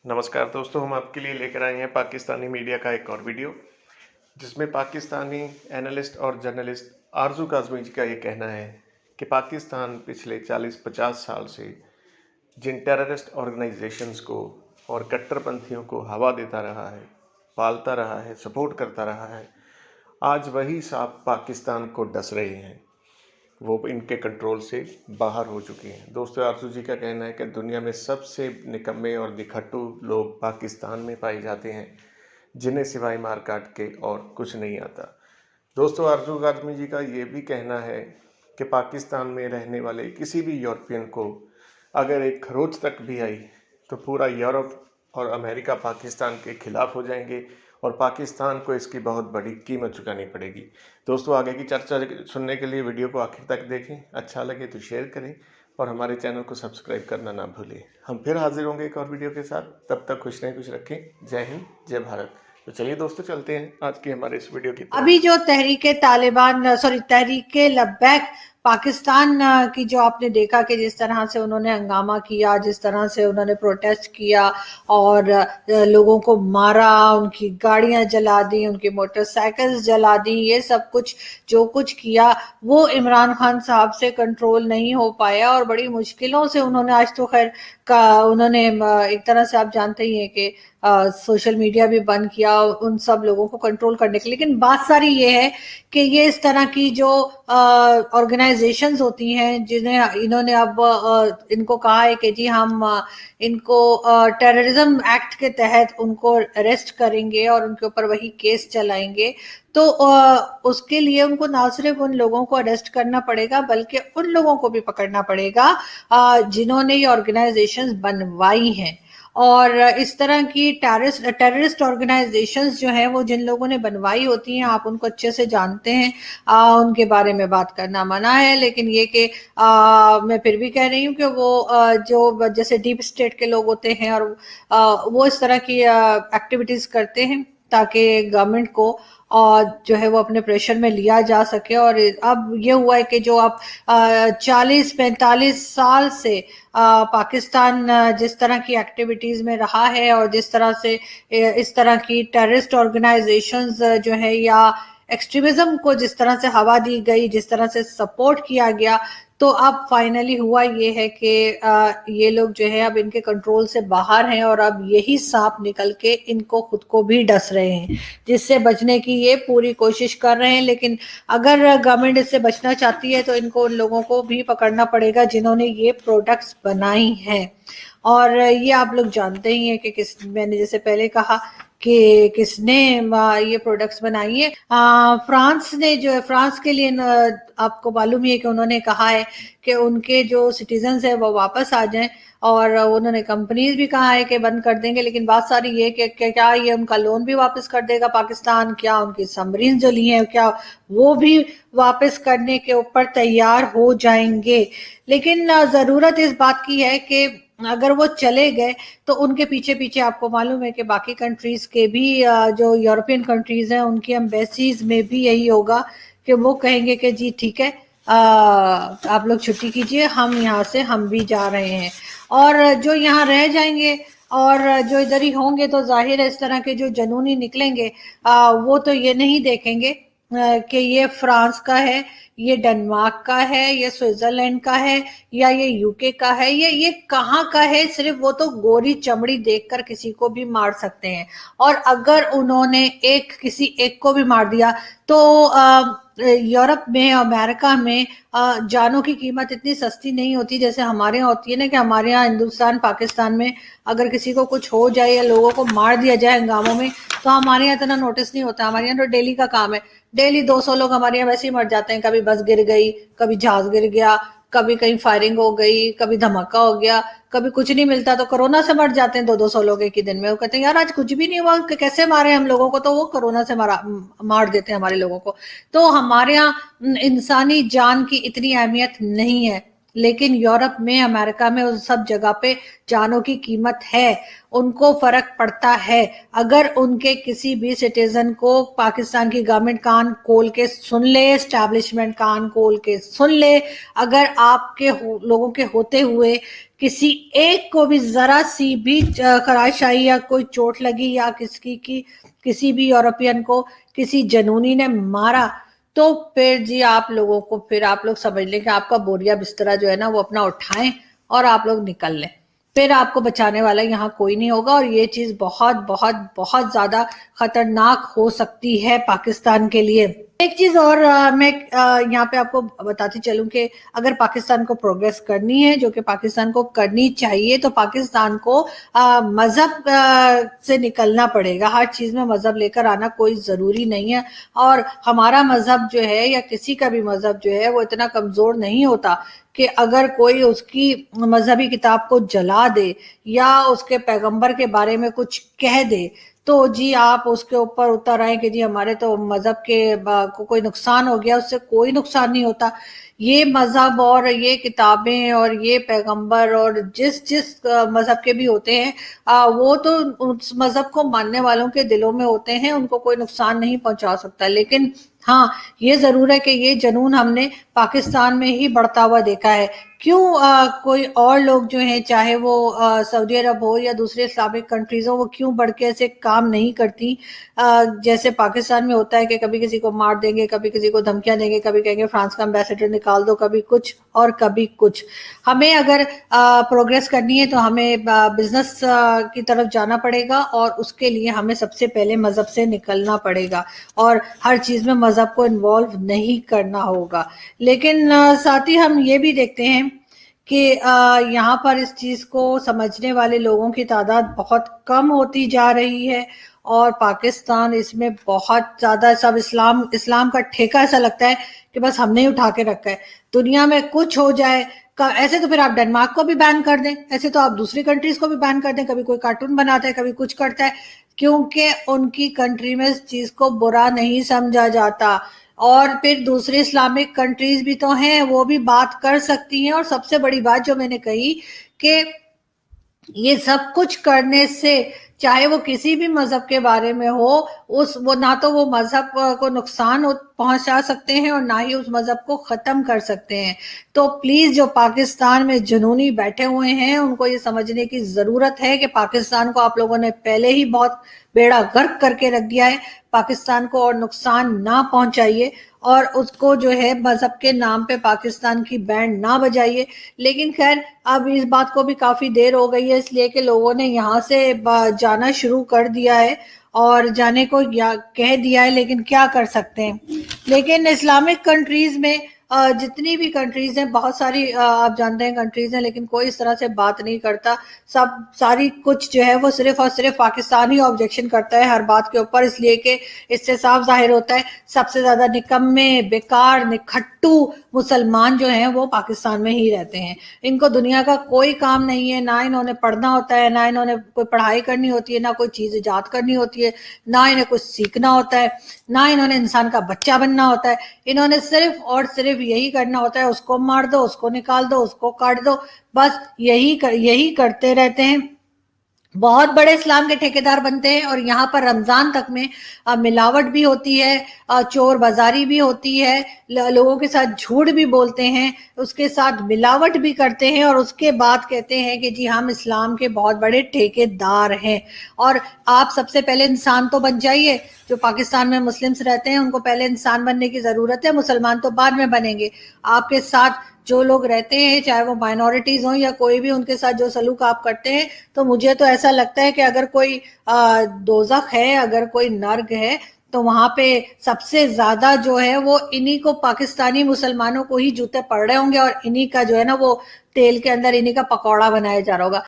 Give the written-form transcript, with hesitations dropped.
नमस्कार दोस्तों, हम आपके लिए लेकर आए हैं पाकिस्तानी मीडिया का एक और वीडियो, जिसमें पाकिस्तानी एनालिस्ट और जर्नलिस्ट आरजू काज़मी जी का ये कहना है कि पाकिस्तान पिछले 40-50 साल से जिन टेररिस्ट ऑर्गेनाइजेशंस को और कट्टरपंथियों को हवा देता रहा है, पालता रहा है, सपोर्ट करता रहा है, आज वही सांप पाकिस्तान को डस रहे हैं। वो इनके कंट्रोल से बाहर हो चुकी हैं। दोस्तों, आरजू जी का कहना है कि दुनिया में सबसे निकम्मे और निकट्टू लोग पाकिस्तान में पाए जाते हैं, जिन्हें सिवाय मार काट के और कुछ नहीं आता। दोस्तों, आरजू काज़मी जी का ये भी कहना है कि पाकिस्तान में रहने वाले किसी भी यूरोपियन को अगर एक खरोच तक भी आई तो पूरा यूरोप और अमेरिका पाकिस्तान के खिलाफ हो जाएंगे और पाकिस्तान को इसकी बहुत बड़ी कीमत चुकानी पड़ेगी। दोस्तों, आगे की चर्चा सुनने के लिए वीडियो को आखिर तक देखें, अच्छा लगे तो शेयर करें और हमारे चैनल को सब्सक्राइब करना ना भूलें। हम फिर हाजिर होंगे एक और वीडियो के साथ। तब तक खुश रहें, खुश रखें। जय हिंद, जय भारत। तो चलिए दोस्तों, चलते हैं आज की हमारे इस वीडियो की तरफ। अभी जो तहरीक लब्बैक पाकिस्तान की जो आपने देखा कि जिस तरह से उन्होंने हंगामा किया, जिस तरह से उन्होंने प्रोटेस्ट किया और लोगों को मारा, उनकी गाड़ियां जला दी, उनकी मोटरसाइकिल्स जला दी, ये सब कुछ जो कुछ किया वो इमरान खान साहब से कंट्रोल नहीं हो पाया और बड़ी मुश्किलों से उन्होंने आज तो खैर उन्होंने एक तरह से आप जानते ही हैं कि सोशल मीडिया भी बंद किया उन सब लोगों को कंट्रोल करने के लिए। लेकिन बात सारी ये है कि ये इस तरह की जो ऑर्गेनाइजेशंस होती हैं जिन्हें इन्होंने अब इनको कहा है कि जी हम इनको टेररिज्म एक्ट के तहत उनको अरेस्ट करेंगे और उनके ऊपर वही केस चलाएंगे, तो उसके लिए उनको ना सिर्फ उन लोगों को अरेस्ट करना पड़ेगा बल्कि उन लोगों को भी पकड़ना पड़ेगा जिन्होंने ये ऑर्गेनाइजेशंस बनवाई हैं। और इस तरह की टेररिस्ट ऑर्गेनाइजेशंस जो हैं वो जिन लोगों ने बनवाई होती हैं, आप उनको अच्छे से जानते हैं, उनके बारे में बात करना मना है। लेकिन ये कि मैं फिर भी कह रही हूँ कि वो जो जैसे डीप स्टेट के लोग होते हैं और वो इस तरह की एक्टिविटीज करते हैं ताकि गवर्नमेंट को और जो है वो अपने प्रेशर में लिया जा सके। और अब ये हुआ है कि जो अब 40-45 साल से पाकिस्तान जिस तरह की एक्टिविटीज में रहा है और जिस तरह से इस तरह की टेररिस्ट ऑर्गेनाइजेशंस जो है या एक्सट्रीमिज्म को जिस तरह से हवा दी गई, जिस तरह से सपोर्ट किया गया, तो अब फाइनली हुआ ये है कि ये लोग जो है अब इनके कंट्रोल से बाहर हैं और अब यही सांप निकल के इनको खुद को भी डस रहे हैं, जिससे बचने की ये पूरी कोशिश कर रहे हैं। लेकिन अगर गवर्नमेंट इससे बचना चाहती है तो इनको उन लोगों को भी पकड़ना पड़ेगा जिन्होंने ये प्रोडक्ट्स बनाई हैं। और ये आप लोग जानते ही हैं कि मैंने जैसे पहले कहा कि किसने ये प्रोडक्ट्स बनाई है। फ्रांस ने जो है, फ्रांस के लिए आपको मालूम ही है कि उन्होंने कहा है कि उनके जो सिटीजन्स हैं वो वापस आ जाएं और उन्होंने कंपनीज भी कहा है कि बंद कर देंगे। लेकिन बात सारी ये कि क्या ये उनका लोन भी वापस कर देगा पाकिस्तान, क्या उनकी सबमरीन जो ली हैं क्या वो भी वापस करने के ऊपर तैयार हो जाएंगे। लेकिन जरूरत इस बात की है कि अगर वो चले गए तो उनके पीछे पीछे आपको मालूम है कि बाकी कंट्रीज के भी जो यूरोपियन कंट्रीज हैं उनकी एम्बेसीज में भी यही होगा कि वो कहेंगे कि जी ठीक है, आप लोग छुट्टी कीजिए, हम भी जा रहे हैं। और जो यहाँ रह जाएंगे और जो इधर ही होंगे तो जाहिर है इस तरह के जो जनूनी निकलेंगे वो तो ये नहीं देखेंगे कि ये फ्रांस का है, ये डेनमार्क का है, ये स्विट्जरलैंड का है या ये यूके का है, ये कहाँ का है। सिर्फ वो तो गोरी चमड़ी देखकर किसी को भी मार सकते हैं। और अगर उन्होंने किसी एक को भी मार दिया तो यूरोप में, अमेरिका में जानों की कीमत इतनी सस्ती नहीं होती जैसे हमारे यहाँ होती है ना, कि हमारे यहाँ हिंदुस्तान पाकिस्तान में अगर किसी को कुछ हो जाए या लोगों को मार दिया जाए हंगामों में तो हमारे यहाँ इतना नोटिस नहीं होता। हमारे यहाँ तो डेली का काम है, डेली 200 लोग हमारे यहाँ वैसे ही मर जाते हैं। कभी बस गिर गई, कभी जहाज गिर गया, कभी कहीं फायरिंग हो गई, कभी धमाका हो गया, कभी कुछ नहीं मिलता तो कोरोना से मर जाते हैं 200 लोग एक ही दिन में। वो कहते हैं यार आज कुछ भी नहीं हुआ, कैसे मारे हम लोगों को, तो वो कोरोना से मार देते हैं हमारे लोगों को। तो हमारे यहाँ इंसानी जान की इतनी अहमियत नहीं है। لیکن یورپ میں امریکہ میں اس سب جگہ پہ جانوں کی قیمت ہے، ان کو فرق پڑتا ہے۔ اگر ان کے کسی بھی سٹیزن کو پاکستان کی گورنمنٹ کان کھول کے سن لے، اسٹیبلشمنٹ کان کھول کے سن لے، اگر آپ کے لوگوں کے ہوتے ہوئے کسی ایک کو بھی ذرا سی بھی خراش آئی یا کوئی چوٹ لگی یا کسی بھی یورپین کو کسی جنونی نے مارا، تو پھر جی آپ لوگوں کو پھر آپ لوگ سمجھ لیں کہ آپ کا بوریا بسترا جو ہے نا وہ اپنا اٹھائیں اور آپ لوگ نکل لیں، پھر آپ کو بچانے والا یہاں کوئی نہیں ہوگا۔ اور یہ چیز بہت بہت بہت زیادہ خطرناک ہو سکتی ہے پاکستان کے لیے۔ ایک چیز اور میں یہاں پہ آپ کو بتاتی چلوں کہ اگر پاکستان کو پروگریس کرنی ہے، جو کہ پاکستان کو کرنی چاہیے، تو پاکستان کو مذہب سے نکلنا پڑے گا۔ ہر چیز میں مذہب لے کر آنا کوئی ضروری نہیں ہے، اور ہمارا مذہب جو ہے یا کسی کا بھی مذہب جو ہے وہ اتنا کمزور نہیں ہوتا کہ اگر کوئی اس کی مذہبی کتاب کو جلا دے یا اس کے پیغمبر کے بارے میں کچھ کہہ دے تو جی آپ اس کے اوپر اتر آئیں کہ جی ہمارے تو مذہب کے کو کوئی نقصان ہو گیا۔ اس سے کوئی نقصان نہیں ہوتا۔ یہ مذہب اور یہ کتابیں اور یہ پیغمبر اور جس مذہب کے بھی ہوتے ہیں وہ تو اس مذہب کو ماننے والوں کے دلوں میں ہوتے ہیں، ان کو کوئی نقصان نہیں پہنچا سکتا۔ لیکن ہاں یہ ضرور ہے کہ یہ جنون ہم نے پاکستان میں ہی بڑھتا ہوا دیکھا ہے۔ کیوں کوئی اور لوگ جو ہیں، چاہے وہ سعودی عرب ہو یا دوسرے اسلامک کنٹریز ہو، وہ کیوں بڑھ کے ایسے کام نہیں کرتی جیسے پاکستان میں ہوتا ہے کہ کبھی کسی کو مار دیں گے، کبھی کسی کو دھمکیاں دیں گے، کبھی کہیں گے فرانس کا امبیسڈر نکال دو، کبھی کچھ اور کبھی کچھ۔ ہمیں اگر پروگریس کرنی ہے تو ہمیں بزنس کی طرف جانا پڑے گا، اور اس کے لیے ہمیں سب سے پہلے مذہب سے نکلنا پڑے گا اور ہر چیز میں مذہب کو انوالو نہیں کرنا ہوگا۔ لیکن ساتھ ہی ہم یہ بھی دیکھتے ہیں کہ یہاں پر اس چیز کو سمجھنے والے لوگوں کی تعداد بہت کم ہوتی جا رہی ہے، اور پاکستان اس میں بہت زیادہ سب اسلام کا ٹھیکہ ایسا لگتا ہے کہ بس ہم نے اٹھا کے رکھا ہے۔ دنیا میں کچھ ہو جائے، ایسے تو پھر آپ ڈنمارک کو بھی بین کر دیں، ایسے تو آپ دوسری کنٹریز کو بھی بین کر دیں، کبھی کوئی کارٹون بناتا ہے، کبھی کچھ کرتا ہے، کیونکہ ان کی کنٹری میں اس چیز کو برا نہیں سمجھا جاتا۔ اور پھر دوسری اسلامک کنٹریز بھی تو ہیں، وہ بھی بات کر سکتی ہیں۔ اور سب سے بڑی بات جو میں نے کہی کہ یہ سب کچھ کرنے سے، چاہے وہ کسی بھی مذہب کے بارے میں ہو، وہ نہ تو وہ مذہب کو نقصان پہنچا سکتے ہیں اور نہ ہی اس مذہب کو ختم کر سکتے ہیں۔ تو پلیز جو پاکستان میں جنونی بیٹھے ہوئے ہیں ان کو یہ سمجھنے کی ضرورت ہے کہ پاکستان کو آپ لوگوں نے پہلے ہی بہت بیڑا غرق کر کے رکھ دیا ہے۔ پاکستان کو اور نقصان نہ پہنچائیے، اور اس کو جو ہے مذہب کے نام پہ پاکستان کی بینڈ نہ بجائیے۔ لیکن خیر اب اس بات کو بھی کافی دیر ہو گئی ہے، اس لیے کہ لوگوں نے یہاں سے جانا شروع کر دیا ہے اور جانے کو کہہ دیا ہے، لیکن کیا کر سکتے ہیں۔ لیکن اسلامک کنٹریز میں جتنی بھی کنٹریز ہیں، بہت ساری آپ جانتے ہیں کنٹریز ہیں، لیکن کوئی اس طرح سے بات نہیں کرتا۔ ساری کچھ جو ہے وہ صرف اور صرف پاکستان ہی آبجیکشن کرتا ہے ہر بات کے اوپر، اس لیے کہ اس سے صاف ظاہر ہوتا ہے سب سے زیادہ نکمے، بیکار، نکھٹو مسلمان جو ہیں وہ پاکستان میں ہی رہتے ہیں۔ ان کو دنیا کا کوئی کام نہیں ہے، نہ انہوں نے پڑھنا ہوتا ہے، نہ انہوں نے کوئی پڑھائی کرنی ہوتی ہے، نہ کوئی چیز ایجاد کرنی ہوتی ہے، نہ انہیں کچھ سیکھنا ہوتا ہے، نہ انہوں نے انسان کا بچہ بننا ہوتا ہے۔ انہوں نے صرف اور صرف یہی کرنا ہوتا ہے، اس کو مار دو، اس کو نکال دو، اس کو کاٹ دو، بس یہی کرتے رہتے ہیں۔ بہت بڑے اسلام کے ٹھیکیدار بنتے ہیں، اور یہاں پر رمضان تک میں ملاوٹ بھی ہوتی ہے، چور بازاری بھی ہوتی ہے، لوگوں کے ساتھ جھوٹ بھی بولتے ہیں، اس کے ساتھ ملاوٹ بھی کرتے ہیں، اور اس کے بعد کہتے ہیں کہ جی ہم اسلام کے بہت بڑے ٹھیکیدار ہیں۔ اور آپ سب سے پہلے انسان تو بن جائیے۔ جو پاکستان میں مسلمس رہتے ہیں ان کو پہلے انسان بننے کی ضرورت ہے، مسلمان تو بعد میں بنیں گے۔ آپ کے ساتھ جو لوگ رہتے ہیں، چاہے وہ مائنورٹیز ہوں یا کوئی بھی، ان کے ساتھ جو سلوک آپ کرتے ہیں، تو مجھے تو ایسا لگتا ہے کہ اگر کوئی دوزخ ہے، اگر کوئی نرگ ہے، تو وہاں پہ سب سے زیادہ جو ہے وہ انہی کو، پاکستانی مسلمانوں کو ہی جوتے پڑ رہے ہوں گے، اور انہی کا جو ہے نا وہ تیل کے اندر انہی کا پکوڑا بنایا جا رہا ہوگا۔